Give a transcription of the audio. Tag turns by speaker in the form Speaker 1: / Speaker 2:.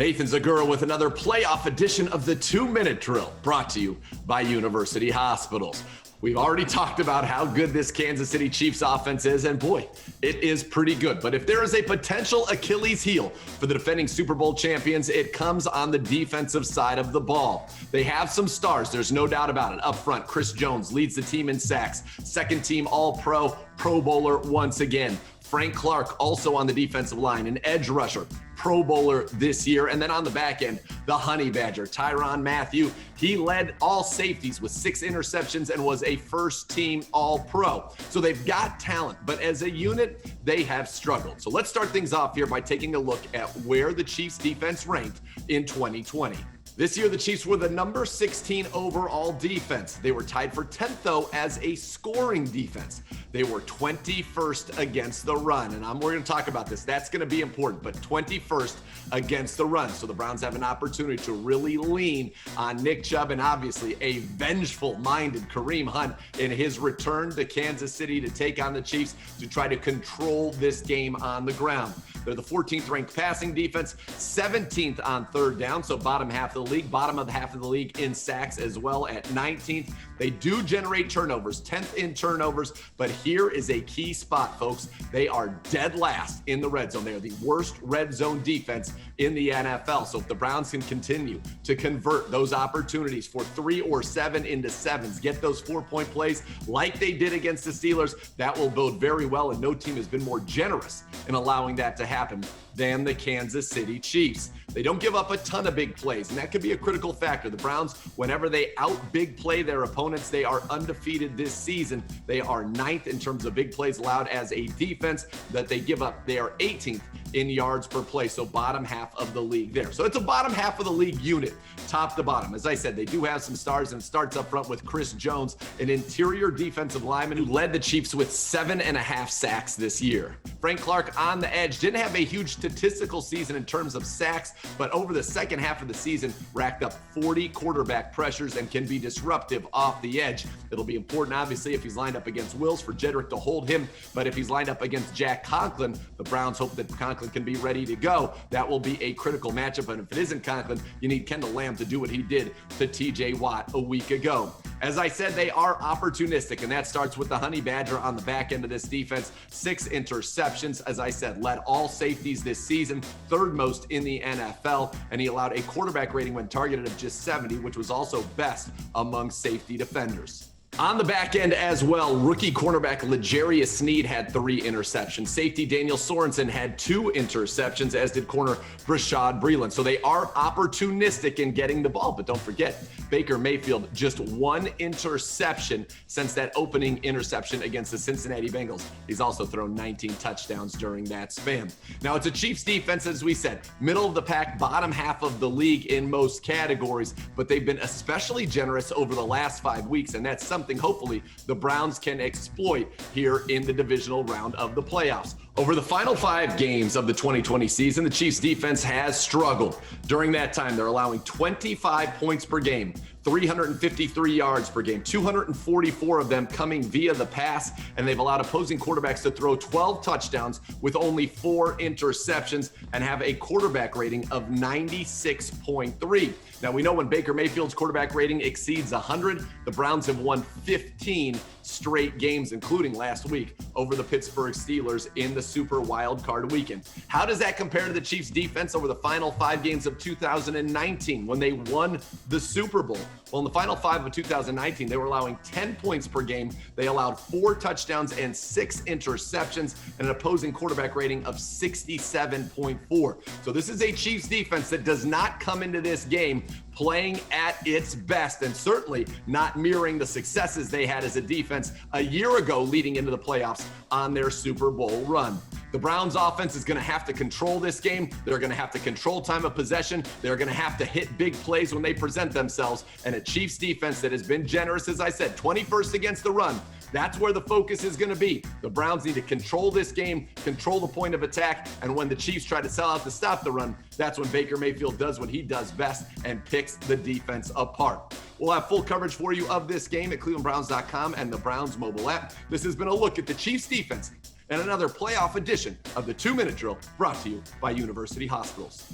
Speaker 1: Nathan Zegura with another playoff edition of the 2-Minute Drill, brought to you by University Hospitals. We've already talked about how good this Kansas City Chiefs offense is, and boy, it is pretty good. But if there is a potential Achilles heel for the defending Super Bowl champions, it comes on the defensive side of the ball. They have some stars, there's no doubt about it. Up front, Chris Jones leads the team in sacks, second team All-Pro, Pro Bowler once again. Frank Clark also on the defensive line, an edge rusher, Pro Bowler this year. And then on the back end, the Honey Badger, Tyrann Mathieu. He led all safeties with 6 interceptions and was a first-team All-Pro. So they've got talent, but as a unit, they have struggled. So let's start things off here by taking a look at where the Chiefs defense ranked in 2020. This year, the Chiefs were the number 16 overall defense. They were tied for 10th, though, as a scoring defense. They were 21st against the run, and we're going to talk about this. That's going to be important, but 21st against the run. So the Browns have an opportunity to really lean on Nick Chubb and obviously a vengeful-minded Kareem Hunt in his return to Kansas City to take on the Chiefs to try to control this game on the ground. They're the 14th ranked passing defense, 17th on third down, so bottom half of the league, bottom of the half of the league in sacks as well at 19th. They do generate turnovers, 10th in turnovers, but here is a key spot, folks. They are dead last in the red zone. They are the worst red zone defense in the NFL. So if the Browns can continue to convert those opportunities for 3 or 7 into 7s, get those 4-point plays like they did against the Steelers, that will bode very well, and no team has been more generous in allowing that to happen than the Kansas City Chiefs. They don't give up a ton of big plays, and that could be a critical factor. The Browns, whenever they out-big play their opponents, they are undefeated this season. They are 9th in terms of big plays allowed as a defense that they give up. They are 18th in yards per play, so bottom half of the league there. So it's a bottom half of the league unit, top to bottom. As I said, they do have some stars, and it starts up front with Chris Jones, an interior defensive lineman who led the Chiefs with 7.5 sacks this year. Frank Clark on the edge didn't have a huge statistical season in terms of sacks, but over the second half of the season, racked up 40 quarterback pressures and can be disruptive off the edge. It'll be important, obviously, if he's lined up against Wills for Jedrick to hold him, but if he's lined up against Jack Conklin, the Browns hope that Conklin can be ready to go. That will be a critical matchup, and if it isn't Conklin, you need Kendall Lamb to do what he did to TJ Watt a week ago. As I said, they are opportunistic, and that starts with the Honey Badger on the back end of this defense. 6 interceptions, as I said, led all safeties this season, 3rd most in the NFL, and he allowed a quarterback rating when targeted of just 70, which was also best among safety defenders. On the back end as well, rookie cornerback L'Jarius Sneed had 3 interceptions. Safety Daniel Sorensen had 2 interceptions, as did corner Rashad Breeland. So they are opportunistic in getting the ball, but don't forget, Baker Mayfield, just 1 interception since that opening interception against the Cincinnati Bengals. He's also thrown 19 touchdowns during that span. Now, it's a Chiefs defense, as we said, middle of the pack, bottom half of the league in most categories, but they've been especially generous over the last 5 weeks, and that's something hopefully the Browns can exploit here in the divisional round of the playoffs. Over the final 5 games of the 2020 season, the Chiefs defense has struggled. During that time, they're allowing 25 points per game, 353 yards per game, 244 of them coming via the pass, and they've allowed opposing quarterbacks to throw 12 touchdowns with only 4 interceptions and have a quarterback rating of 96.3. Now, we know when Baker Mayfield's quarterback rating exceeds 100, the Browns have won 15 straight games, including last week over the Pittsburgh Steelers in the Super Wild Card weekend. How does that compare to the Chiefs defense over the final 5 games of 2019 when they won the Super Bowl? Well, in the final 5 of 2019, they were allowing 10 points per game. They allowed 4 touchdowns and 6 interceptions and an opposing quarterback rating of 67.4. So this is a Chiefs defense that does not come into this game playing at its best, and certainly not mirroring the successes they had as a defense a year ago leading into the playoffs on their Super Bowl run. The Browns offense is going to have to control this game. They're going to have to control time of possession. They're going to have to hit big plays when they present themselves, and a Chiefs defense that has been generous, as I said, 21st against the run. That's where the focus is going to be. The Browns need to control this game, control the point of attack, and when the Chiefs try to sell out to stop the run, that's when Baker Mayfield does what he does best and picks the defense apart. We'll have full coverage for you of this game at clevelandbrowns.com and the Browns mobile app. This has been a look at the Chiefs defense and another playoff edition of the 2-Minute Drill, brought to you by University Hospitals.